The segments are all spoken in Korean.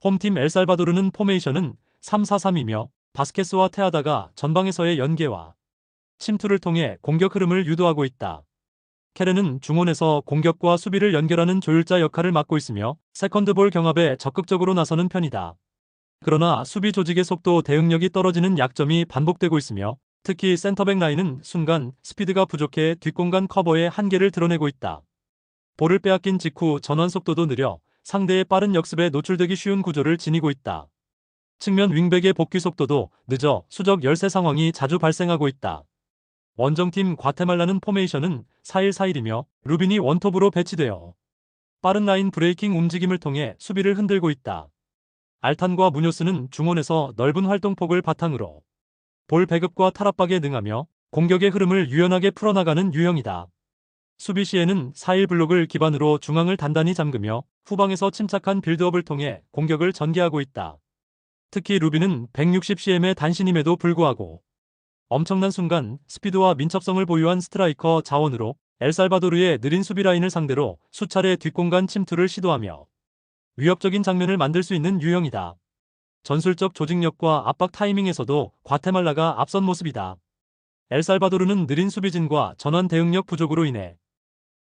홈팀 엘살바도르는 포메이션은 3-4-3이며 바스케스와 테아다가 전방에서의 연계와 침투를 통해 공격 흐름을 유도하고 있다. 케르는 중원에서 공격과 수비를 연결하는 조율자 역할을 맡고 있으며 세컨드볼 경합에 적극적으로 나서는 편이다. 그러나 수비 조직의 속도 대응력이 떨어지는 약점이 반복되고 있으며 특히 센터백 라인은 순간 스피드가 부족해 뒷공간 커버의 한계를 드러내고 있다. 볼을 빼앗긴 직후 전환 속도도 느려 상대의 빠른 역습에 노출되기 쉬운 구조를 지니고 있다. 측면 윙백의 복귀 속도도 늦어 수적 열세 상황이 자주 발생하고 있다. 원정팀 과테말라는 포메이션은 4-1-4-1이며 루빈이 원톱으로 배치되어 빠른 라인 브레이킹 움직임을 통해 수비를 흔들고 있다. 알탄과 무뇨스는 중원에서 넓은 활동폭을 바탕으로 볼 배급과 탈압박에 능하며 공격의 흐름을 유연하게 풀어나가는 유형이다. 수비 시에는 4-1 블록을 기반으로 중앙을 단단히 잠그며 후방에서 침착한 빌드업을 통해 공격을 전개하고 있다. 특히 루빈은 160cm의 단신임에도 불구하고 엄청난 순간 스피드와 민첩성을 보유한 스트라이커 자원으로 엘살바도르의 느린 수비 라인을 상대로 수차례 뒷공간 침투를 시도하며 위협적인 장면을 만들 수 있는 유형이다. 전술적 조직력과 압박 타이밍에서도 과테말라가 앞선 모습이다. 엘살바도르는 느린 수비진과 전환 대응력 부족으로 인해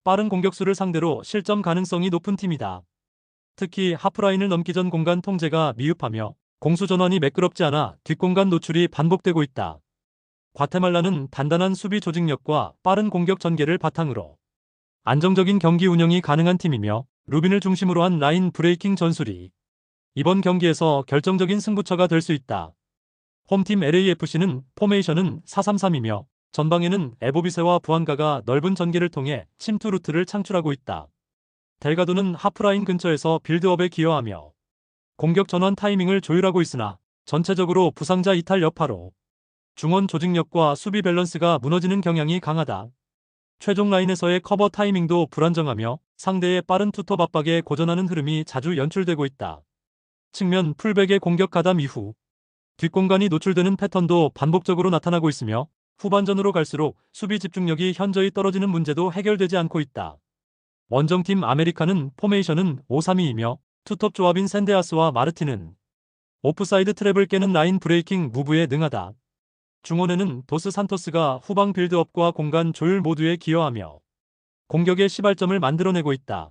빠른 공격수를 상대로 실점 가능성이 높은 팀이다. 특히 하프라인을 넘기 전 공간 통제가 미흡하며 공수 전환이 매끄럽지 않아 뒷공간 노출이 반복되고 있다. 과테말라는 단단한 수비 조직력과 빠른 공격 전개를 바탕으로 안정적인 경기 운영이 가능한 팀이며 루빈을 중심으로 한 라인 브레이킹 전술이 이번 경기에서 결정적인 승부처가 될 수 있다. 홈팀 LAFC는 포메이션은 4-3-3이며 전방에는 에보비세와 부안가가 넓은 전개를 통해 침투 루트를 창출하고 있다. 델가도는 하프라인 근처에서 빌드업에 기여하며 공격 전환 타이밍을 조율하고 있으나 전체적으로 부상자 이탈 여파로 중원 조직력과 수비 밸런스가 무너지는 경향이 강하다. 최종 라인에서의 커버 타이밍도 불안정하며 상대의 빠른 투톱 압박에 고전하는 흐름이 자주 연출되고 있다. 측면 풀백의 공격 가담 이후 뒷공간이 노출되는 패턴도 반복적으로 나타나고 있으며 후반전으로 갈수록 수비 집중력이 현저히 떨어지는 문제도 해결되지 않고 있다. 원정팀 아메리카는 포메이션은 5-3-2이며 투톱 조합인 샌데아스와 마르틴은 오프사이드 트랩을 깨는 라인 브레이킹 무브에 능하다. 중원에는 도스 산토스가 후방 빌드업과 공간 조율 모두에 기여하며 공격의 시발점을 만들어내고 있다.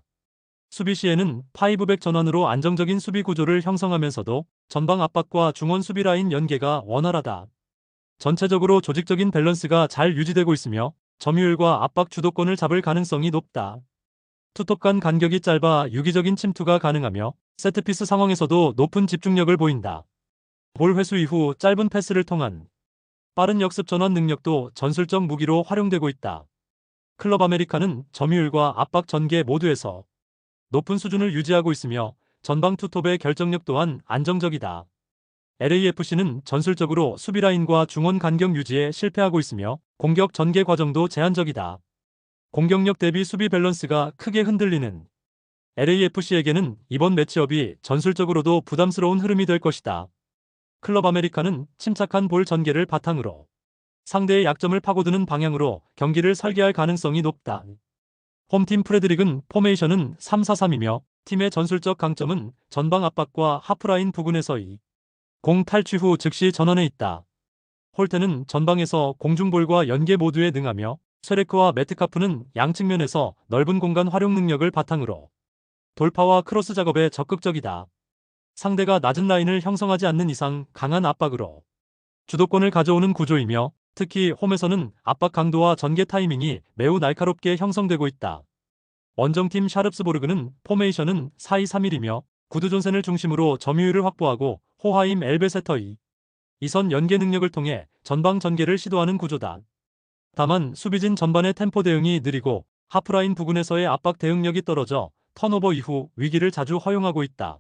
수비 시에는 파이브백 전환으로 안정적인 수비 구조를 형성하면서도 전방 압박과 중원 수비 라인 연계가 원활하다. 전체적으로 조직적인 밸런스가 잘 유지되고 있으며 점유율과 압박 주도권을 잡을 가능성이 높다. 투톱 간 간격이 짧아 유기적인 침투가 가능하며 세트피스 상황에서도 높은 집중력을 보인다. 볼 회수 이후 짧은 패스를 통한 빠른 역습 전환 능력도 전술적 무기로 활용되고 있다. 클럽 아메리카는 점유율과 압박 전개 모두에서 높은 수준을 유지하고 있으며 전방 투톱의 결정력 또한 안정적이다. LAFC는 전술적으로 수비 라인과 중원 간격 유지에 실패하고 있으며 공격 전개 과정도 제한적이다. 공격력 대비 수비 밸런스가 크게 흔들리는 LAFC에게는 이번 매치업이 전술적으로도 부담스러운 흐름이 될 것이다. 클럽 아메리카는 침착한 볼 전개를 바탕으로 상대의 약점을 파고드는 방향으로 경기를 설계할 가능성이 높다. 홈팀 프레드릭은 포메이션은 3-4-3이며 팀의 전술적 강점은 전방 압박과 하프라인 부근에서의 공 탈취 후 즉시 전환에 있다. 홀테는 전방에서 공중볼과 연계 모두에 능하며 쇠레크와 메트카프는 양측면에서 넓은 공간 활용 능력을 바탕으로 돌파와 크로스 작업에 적극적이다. 상대가 낮은 라인을 형성하지 않는 이상 강한 압박으로 주도권을 가져오는 구조이며 특히 홈에서는 압박 강도와 전개 타이밍이 매우 날카롭게 형성되고 있다. 원정팀 샤릅스보르그는 포메이션은 4-2-3-1이며 구드존센을 중심으로 점유율을 확보하고 호하임 엘베세터이 이선 연계 능력을 통해 전방 전개를 시도하는 구조다. 다만 수비진 전반의 템포 대응이 느리고 하프라인 부근에서의 압박 대응력이 떨어져 턴오버 이후 위기를 자주 허용하고 있다.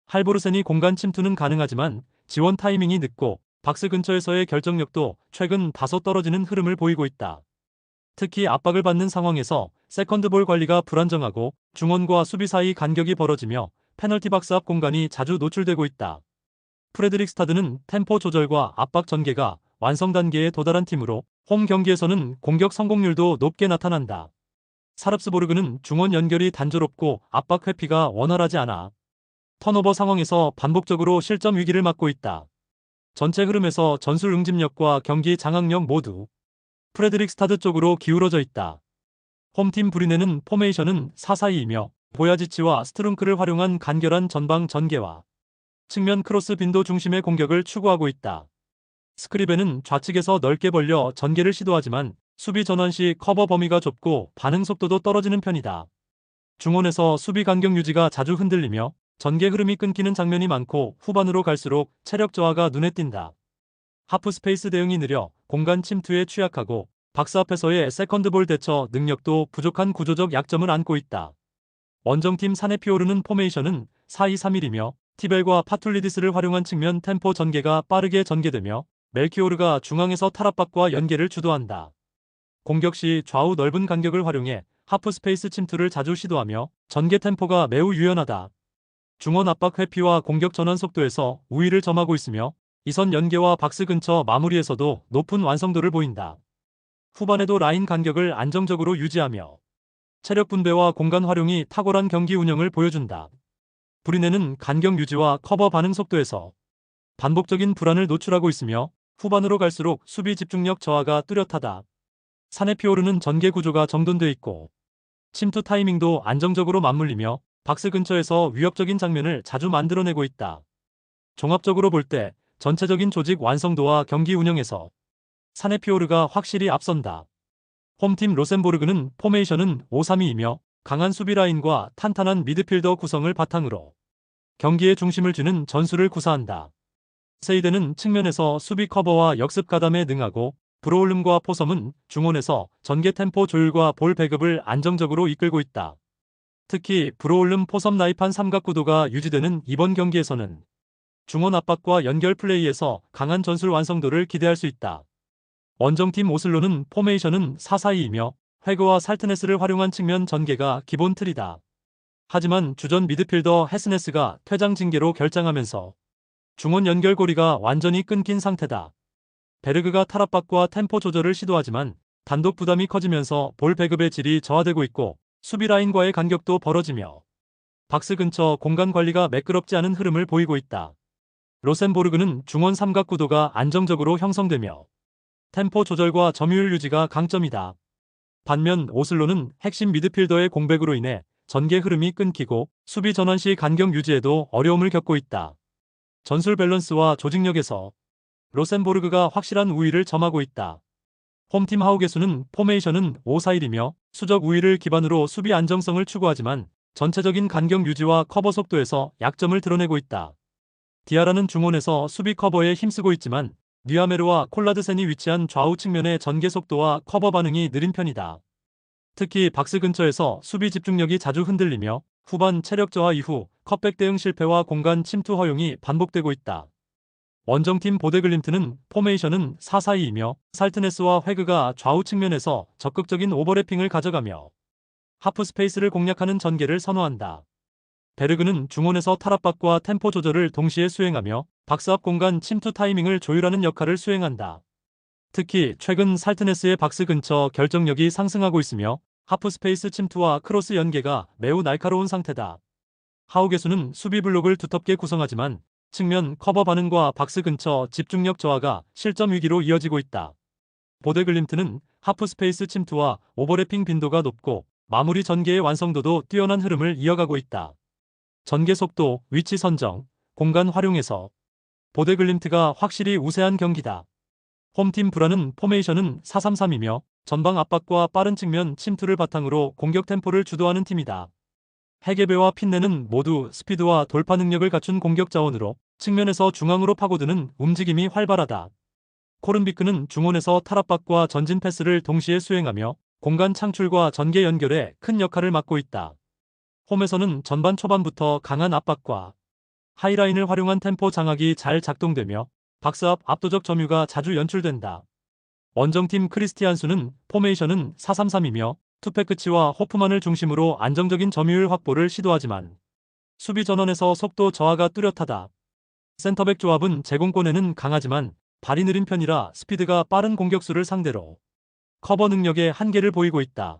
할보르센이 공간 침투는 가능하지만 지원 타이밍이 늦고 박스 근처에서의 결정력도 최근 다소 떨어지는 흐름을 보이고 있다. 특히 압박을 받는 상황에서 세컨드볼 관리가 불안정하고 중원과 수비 사이 간격이 벌어지며 페널티 박스 앞 공간이 자주 노출되고 있다. 프레드릭 스타드는 템포 조절과 압박 전개가 완성 단계에 도달한 팀으로 홈 경기에서는 공격 성공률도 높게 나타난다. 사릅스보르그는 중원 연결이 단조롭고 압박 회피가 원활하지 않아 턴오버 상황에서 반복적으로 실점 위기를 맞고 있다. 전체 흐름에서 전술 응집력과 경기 장악력 모두 프레드릭 스타드 쪽으로 기울어져 있다. 홈팀 브리네는 포메이션은 4-4-2이며 보야지치와 스트룽크를 활용한 간결한 전방 전개와 측면 크로스 빈도 중심의 공격을 추구하고 있다. 스크리베는 좌측에서 넓게 벌려 전개를 시도하지만 수비 전환 시 커버 범위가 좁고 반응 속도도 떨어지는 편이다. 중원에서 수비 간격 유지가 자주 흔들리며 전개 흐름이 끊기는 장면이 많고 후반으로 갈수록 체력 저하가 눈에 띈다. 하프 스페이스 대응이 느려 공간 침투에 취약하고 박스 앞에서의 세컨드볼 대처 능력도 부족한 구조적 약점을 안고 있다. 원정팀 사네피오르는 포메이션은 4-2-3-1이며 티벨과 파툴리디스를 활용한 측면 템포 전개가 빠르게 전개되며 멜키오르가 중앙에서 탈압박과 연계를 주도한다. 공격 시 좌우 넓은 간격을 활용해 하프 스페이스 침투를 자주 시도하며 전개 템포가 매우 유연하다. 중원 압박 회피와 공격 전환 속도에서 우위를 점하고 있으며 이선 연계와 박스 근처 마무리에서도 높은 완성도를 보인다. 후반에도 라인 간격을 안정적으로 유지하며 체력 분배와 공간 활용이 탁월한 경기 운영을 보여준다. 브리네는 간격 유지와 커버 반응 속도에서 반복적인 불안을 노출하고 있으며 후반으로 갈수록 수비 집중력 저하가 뚜렷하다. 사네피오르는 전개 구조가 정돈돼 있고 침투 타이밍도 안정적으로 맞물리며 박스 근처에서 위협적인 장면을 자주 만들어내고 있다. 종합적으로 볼 때 전체적인 조직 완성도와 경기 운영에서 사네피오르가 확실히 앞선다. 홈팀 로센보르그는 포메이션은 5-3-2이며 강한 수비 라인과 탄탄한 미드필더 구성을 바탕으로 경기의 중심을 쥐는 전술을 구사한다. 세이데는 측면에서 수비 커버와 역습 가담에 능하고 브로울름과 포섬은 중원에서 전개 템포 조율과 볼 배급을 안정적으로 이끌고 있다. 특히 브로울름 포섬 나이판 삼각구도가 유지되는 이번 경기에서는 중원 압박과 연결 플레이에서 강한 전술 완성도를 기대할 수 있다. 원정팀 오슬로는 포메이션은 4-4-2이며 회그와 살트네스를 활용한 측면 전개가 기본 틀이다. 하지만 주전 미드필더 헤스네스가 퇴장 징계로 결장하면서 중원 연결고리가 완전히 끊긴 상태다. 베르그가 탈압박과 템포 조절을 시도하지만 단독 부담이 커지면서 볼 배급의 질이 저하되고 있고 수비 라인과의 간격도 벌어지며 박스 근처 공간 관리가 매끄럽지 않은 흐름을 보이고 있다. 로센보르그는 중원 삼각 구도가 안정적으로 형성되며 템포 조절과 점유율 유지가 강점이다. 반면 오슬로는 핵심 미드필더의 공백으로 인해 전개 흐름이 끊기고 수비 전환 시 간격 유지에도 어려움을 겪고 있다. 전술 밸런스와 조직력에서 로센보르그가 확실한 우위를 점하고 있다. 홈팀 하우게수는 포메이션은 5-4-1이며 수적 우위를 기반으로 수비 안정성을 추구하지만 전체적인 간격 유지와 커버 속도에서 약점을 드러내고 있다. 디아라는 중원에서 수비 커버에 힘쓰고 있지만 뉘아메르와 콜라드센이 위치한 좌우 측면의 전개 속도와 커버 반응이 느린 편이다. 특히 박스 근처에서 수비 집중력이 자주 흔들리며 후반 체력 저하 이후 컷백 대응 실패와 공간 침투 허용이 반복되고 있다. 원정팀 보데글림트는 포메이션은 4-4-2이며 살트네스와 회그가 좌우 측면에서 적극적인 오버래핑을 가져가며 하프 스페이스를 공략하는 전개를 선호한다. 베르그는 중원에서 탈압박과 템포 조절을 동시에 수행하며 박스 앞 공간 침투 타이밍을 조율하는 역할을 수행한다. 특히 최근 살트네스의 박스 근처 결정력이 상승하고 있으며 하프 스페이스 침투와 크로스 연계가 매우 날카로운 상태다. 하우게수는 수비 블록을 두텁게 구성하지만 측면 커버 반응과 박스 근처 집중력 저하가 실점 위기로 이어지고 있다. 보데글림트는 하프 스페이스 침투와 오버래핑 빈도가 높고 마무리 전개의 완성도도 뛰어난 흐름을 이어가고 있다. 전개 속도, 위치 선정, 공간 활용에서 보데글림트가 확실히 우세한 경기다. 홈팀 브라는 포메이션은 4-3-3이며 전방 압박과 빠른 측면 침투를 바탕으로 공격 템포를 주도하는 팀이다. 헤게베와 핀네는 모두 스피드와 돌파 능력을 갖춘 공격 자원으로 측면에서 중앙으로 파고드는 움직임이 활발하다. 코른비크는 중원에서 탈압박과 전진 패스를 동시에 수행하며 공간 창출과 전개 연결에 큰 역할을 맡고 있다. 홈에서는 전반 초반부터 강한 압박과 하이라인을 활용한 템포 장악이 잘 작동되며 박스 앞 압도적 점유가 자주 연출된다. 원정팀 크리스티안수는 포메이션은 4-3-3이며 투패 끝치와 호프만을 중심으로 안정적인 점유율 확보를 시도하지만 수비 전원에서 속도 저하가 뚜렷하다. 센터백 조합은 제공권에는 강하지만 발이 느린 편이라 스피드가 빠른 공격수를 상대로 커버 능력의 한계를 보이고 있다.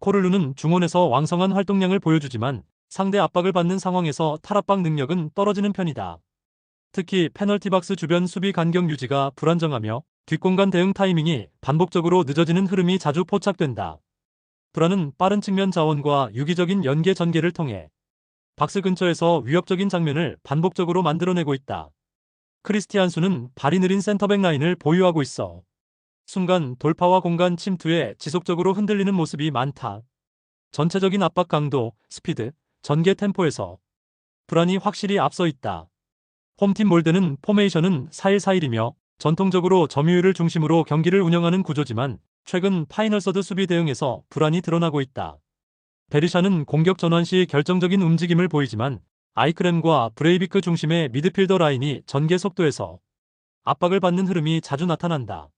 코를루는 중원에서 왕성한 활동량을 보여주지만 상대 압박을 받는 상황에서 탈압박 능력은 떨어지는 편이다. 특히 페널티박스 주변 수비 간격 유지가 불안정하며 뒷공간 대응 타이밍이 반복적으로 늦어지는 흐름이 자주 포착된다. 불안은 빠른 측면 자원과 유기적인 연계 전개를 통해 박스 근처에서 위협적인 장면을 반복적으로 만들어내고 있다. 크리스티안수는 발이 느린 센터백 라인을 보유하고 있어 순간 돌파와 공간 침투에 지속적으로 흔들리는 모습이 많다. 전체적인 압박 강도, 스피드, 전개 템포에서 불안이 확실히 앞서 있다. 홈팀 몰드는 포메이션은 4-1-4-1이며 전통적으로 점유율을 중심으로 경기를 운영하는 구조지만 최근 파이널 서드 수비 대응에서 불안이 드러나고 있다. 베리샤는 공격 전환 시 결정적인 움직임을 보이지만 아이크램과 브레이비크 중심의 미드필더 라인이 전개 속도에서 압박을 받는 흐름이 자주 나타난다.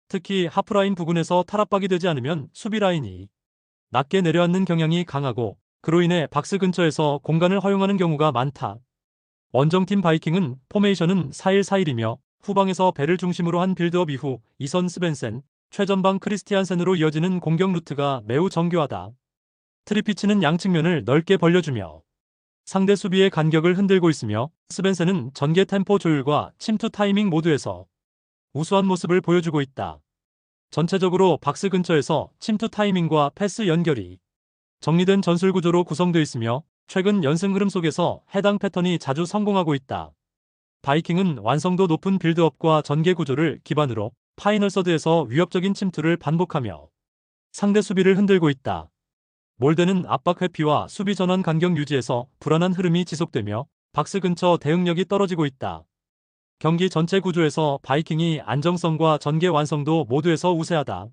특히 하프라인 부근에서 탈압박이 되지 않으면 수비 라인이 낮게 내려앉는 경향이 강하고 그로 인해 박스 근처에서 공간을 허용하는 경우가 많다. 원정팀 바이킹은 포메이션은 4-1-4-1이며 후방에서 벨을 중심으로 한 빌드업 이후 2선 스벤센, 최전방 크리스티안센으로 이어지는 공격 루트가 매우 정교하다. 트리피치는 양측면을 넓게 벌려주며 상대 수비의 간격을 흔들고 있으며 스벤센은 전개 템포 조율과 침투 타이밍 모두에서 우수한 모습을 보여주고 있다. 전체적으로 박스 근처에서 침투 타이밍과 패스 연결이 정리된 전술 구조로 구성되어 있으며 최근 연승 흐름 속에서 해당 패턴이 자주 성공하고 있다. 바이킹은 완성도 높은 빌드업과 전개 구조를 기반으로 파이널 서드에서 위협적인 침투를 반복하며 상대 수비를 흔들고 있다. 몰드는 압박 회피와 수비 전환 간격 유지에서 불안한 흐름이 지속되며 박스 근처 대응력이 떨어지고 있다. 경기 전체 구조에서 바이킹이 안정성과 전개 완성도 모두에서 우세하다.